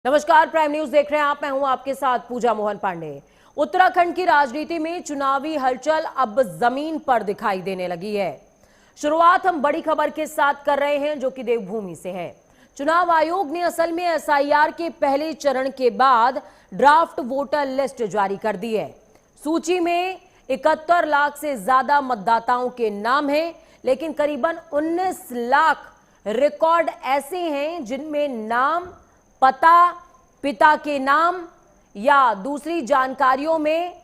नमस्कार, prime news देख रहे हैं आप। मैं हूं आपके साथ पूजा मोहन पांडे। उत्तराखंड की राजनीति में चुनावी हलचल अब जमीन पर दिखाई देने लगी है। शुरुआत हम बड़ी खबर के साथ कर रहे हैं जो कि देवभूमि से है। चुनाव आयोग ने असल में एसआईआर के पहले चरण के बाद ड्राफ्ट वोटर लिस्ट जारी कर दी है। सूची में 71 लाख से ज्यादा मतदाताओं के नाम हैं, लेकिन करीबन 19 लाख रिकॉर्ड ऐसे हैं जिनमें नाम, पता, पिता के नाम या दूसरी जानकारियों में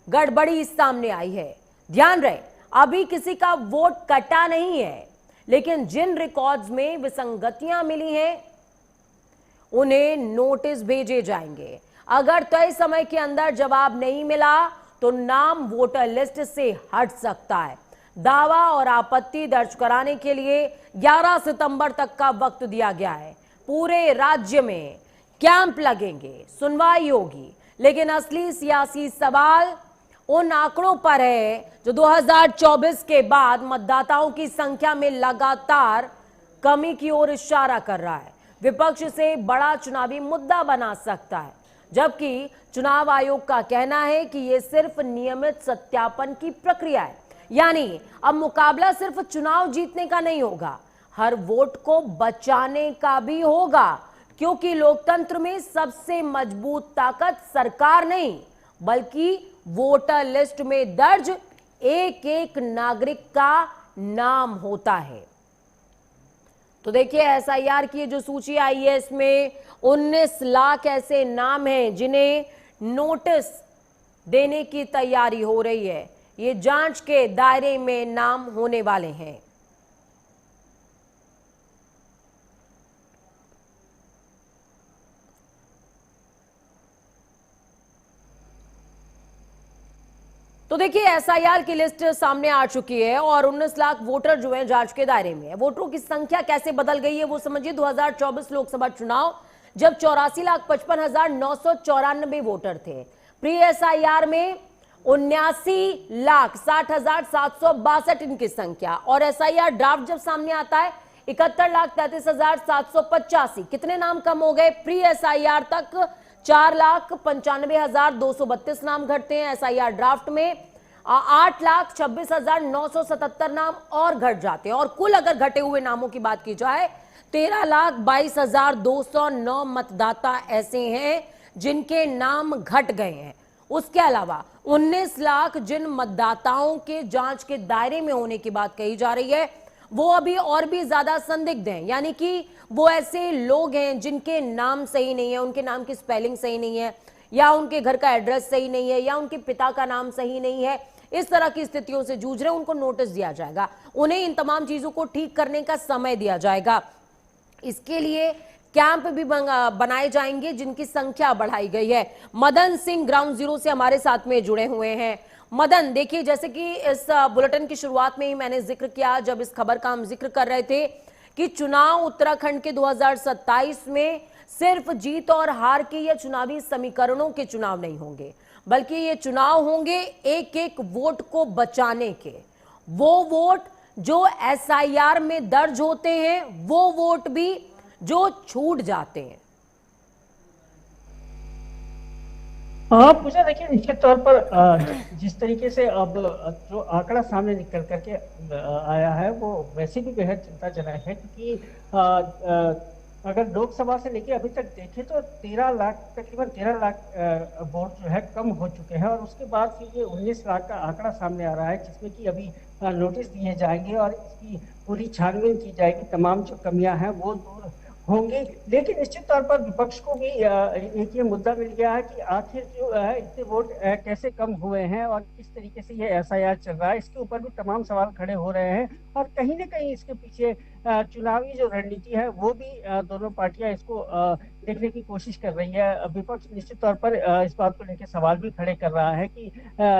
गड़बड़ी सामने आई है। ध्यान रहे, अभी किसी का वोट कटा नहीं है, लेकिन जिन रिकॉर्ड्स में विसंगतियां मिली हैं उन्हें नोटिस भेजे जाएंगे। अगर तय समय के अंदर जवाब नहीं मिला तो नाम वोटर लिस्ट से हट सकता है। दावा और आपत्ति दर्ज कराने के लिए 11 सितंबर तक का वक्त दिया गया है। पूरे राज्य में कैंप लगेंगे, सुनवाई होगी, लेकिन असली सियासी सवाल उन आंकड़ों पर है जो 2024 के बाद मतदाताओं की संख्या में लगातार कमी की ओर इशारा कर रहा है। विपक्ष से बड़ा चुनावी मुद्दा बना सकता है, जबकि चुनाव आयोग का कहना है कि यह सिर्फ नियमित सत्यापन की प्रक्रिया है। यानी अब मुकाबला सिर्फ चुनाव जीतने का नहीं होगा, हर वोट को बचाने का भी होगा, क्योंकि लोकतंत्र में सबसे मजबूत ताकत सरकार नहीं बल्कि वोटर लिस्ट में दर्ज एक एक नागरिक का नाम होता है। तो देखिए, एसआईआर की जो सूची आई है इसमें 19 लाख ऐसे नाम हैं जिन्हें नोटिस देने की तैयारी हो रही है। ये जांच के दायरे में नाम होने वाले हैं। तो देखिए, एसआईआर की लिस्ट सामने आ चुकी है और 19 लाख वोटर जो हैं जांच के दायरे में है। वोटरों की संख्या कैसे बदल गई है वो समझिए। 2024 लोकसभा चुनाव जब 84,55,994 वोटर थे, प्री एसआईआर में 79,60,762 इनकी संख्या, और एसआईआर ड्राफ्ट जब सामने आता है 71,33,785। कितने नाम कम हो गए? प्री एसआईआर तक 4,95,232 नाम घटते हैं। एसआईआर ड्राफ्ट में 8,26,977 नाम और घट जाते हैं, और कुल अगर घटे हुए नामों की बात की जाए 13,22,209 मतदाता ऐसे हैं जिनके नाम घट गए हैं। उसके अलावा 19 लाख जिन मतदाताओं के जांच के दायरे में होने की बात कही जा रही है वो अभी और भी ज्यादा संदिग्ध हैं। यानी कि वो ऐसे लोग हैं जिनके नाम सही नहीं है, उनके नाम की स्पेलिंग सही नहीं है, या उनके घर का एड्रेस सही नहीं है, या उनके पिता का नाम सही नहीं है। इस तरह की स्थितियों से जूझ रहे हैं, उनको नोटिस दिया जाएगा। उन्हें इन तमाम चीजों को ठीक करने का समय दिया जाएगा। इसके लिए कैंप भी बनाए जाएंगे जिनकी संख्या बढ़ाई गई है। मदन सिंह ग्राउंड जीरो से हमारे साथ में जुड़े हुए हैं। मदन, देखिए, जैसे कि इस बुलेटिन की शुरुआत में ही मैंने जिक्र किया, जब इस खबर का हम जिक्र कर रहे थे कि चुनाव उत्तराखंड के 2027 में सिर्फ जीत और हार के या चुनावी समीकरणों के चुनाव नहीं होंगे, बल्कि ये चुनाव होंगे एक एक वोट को बचाने के। वो वोट जो एसआईआर में दर्ज होते हैं, वो वोट भी जो छूट जाते हैं। हाँ पूजा, देखिए, निश्चित तौर पर जिस तरीके से अब जो आंकड़ा सामने निकल करके आया है वो वैसे भी बेहद चिंताजनक है, क्योंकि अगर लोकसभा से लेके अभी तक देखें तो 13 लाख, तकरीबन 13 लाख वोट जो है कम हो चुके हैं, और उसके बाद फिर ये 19 लाख का आंकड़ा सामने आ रहा है, जिसमें कि अभी नोटिस दिए जाएंगे और इसकी पूरी छानबीन की जाएगी, तमाम जो कमियां हैं वो दूर होंगे। लेकिन निश्चित तौर पर विपक्ष को भी एक ये मुद्दा मिल गया है कि आखिर जो है इतने वोट कैसे कम हुए हैं और किस तरीके से ये एसआईआर चल रहा है, इसके ऊपर भी तमाम सवाल खड़े हो रहे हैं। और कहीं ना कहीं इसके पीछे चुनावी जो रणनीति है वो भी दोनों पार्टियां इसको देखने की कोशिश कर रही है। विपक्ष निश्चित तौर पर इस बात को लेकर सवाल भी खड़े कर रहा है कि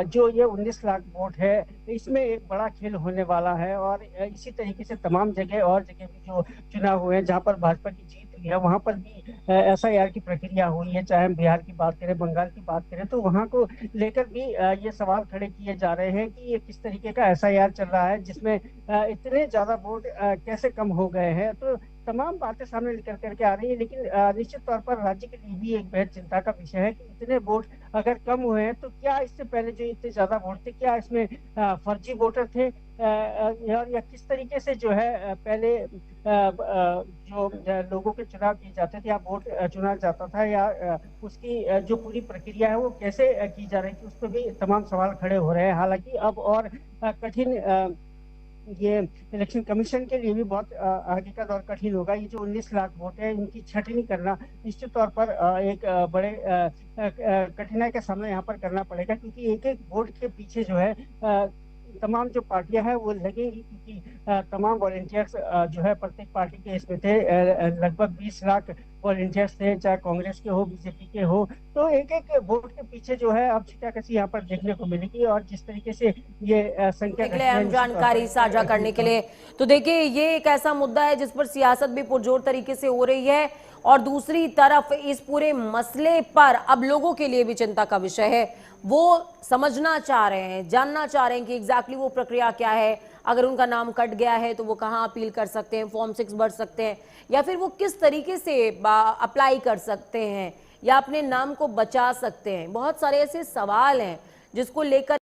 जो ये 19 लाख वोट है इसमें एक बड़ा खेल होने वाला है, और इसी तरीके से तमाम जगह और जगह भी जो चुनाव हुए हैं जहाँ पर भाजपा की जीत हुई है वहां पर भी एसआईआर की प्रक्रिया हुई है। चाहे हम बिहार की बात करें, बंगाल की बात करें, तो वहां को लेकर भी ये सवाल खड़े किए जा रहे हैं कि ये किस तरीके का एसआईआर चल रहा है जिसमें इतने ज्यादा वोट कैसे कम हो गए हैं। तो तमाम बातें सामने निकल करके आ रही है, लेकिन निश्चित तौर पर राज्य के लिए भी एक बेहद चिंता का विषय है कि इतने वोट अगर कम हुए हैं तो क्या इससे पहले जो इतने ज्यादा वोट थे, क्या इसमें फर्जी वोटर थे, या किस तरीके से जो है पहले जो लोगों के चुनाव किए जाते थे या वोट चुना जाता था, या उसकी जो पूरी प्रक्रिया है वो कैसे की जा रही थी, उस पर भी तमाम सवाल खड़े हो रहे हैं। हालांकि अब और कठिन ये इलेक्शन कमीशन के लिए भी बहुत आगे का दौर कठिन होगा। ये जो 19 लाख वोट है इनकी छटनी करना निश्चित तौर पर एक बड़े कठिनाई का सामना यहाँ पर करना पड़ेगा, क्योंकि एक एक वोट के पीछे जो है तमाम जो पार्टियां हैं वो लगेंगी, क्योंकि तमाम वॉलेंटियर्स जो है प्रत्येक पार्टी के इसमें थे। लगभग 20 लाख वॉलेंटियर्स थे, चाहे कांग्रेस के हो, बीजेपी के हो। तो एक एक वोट के पीछे जो है अब छिटाकशी यहाँ पर देखने को मिलेगी, और जिस तरीके से ये संख्या के लिए अहम जानकारी साझा करने के लिए। तो देखिए, ये एक ऐसा मुद्दा है जिस पर सियासत भी पुरजोर तरीके से हो रही है, और दूसरी तरफ इस पूरे मसले पर अब लोगों के लिए भी चिंता का विषय है। वो समझना चाह रहे हैं, जानना चाह रहे हैं कि एग्जैक्टली वो प्रक्रिया क्या है। अगर उनका नाम कट गया है तो वो कहाँ अपील कर सकते हैं, फॉर्म 6 भर सकते हैं, या फिर वो किस तरीके से अप्लाई कर सकते हैं या अपने नाम को बचा सकते हैं। बहुत सारे ऐसे सवाल हैं जिसको लेकर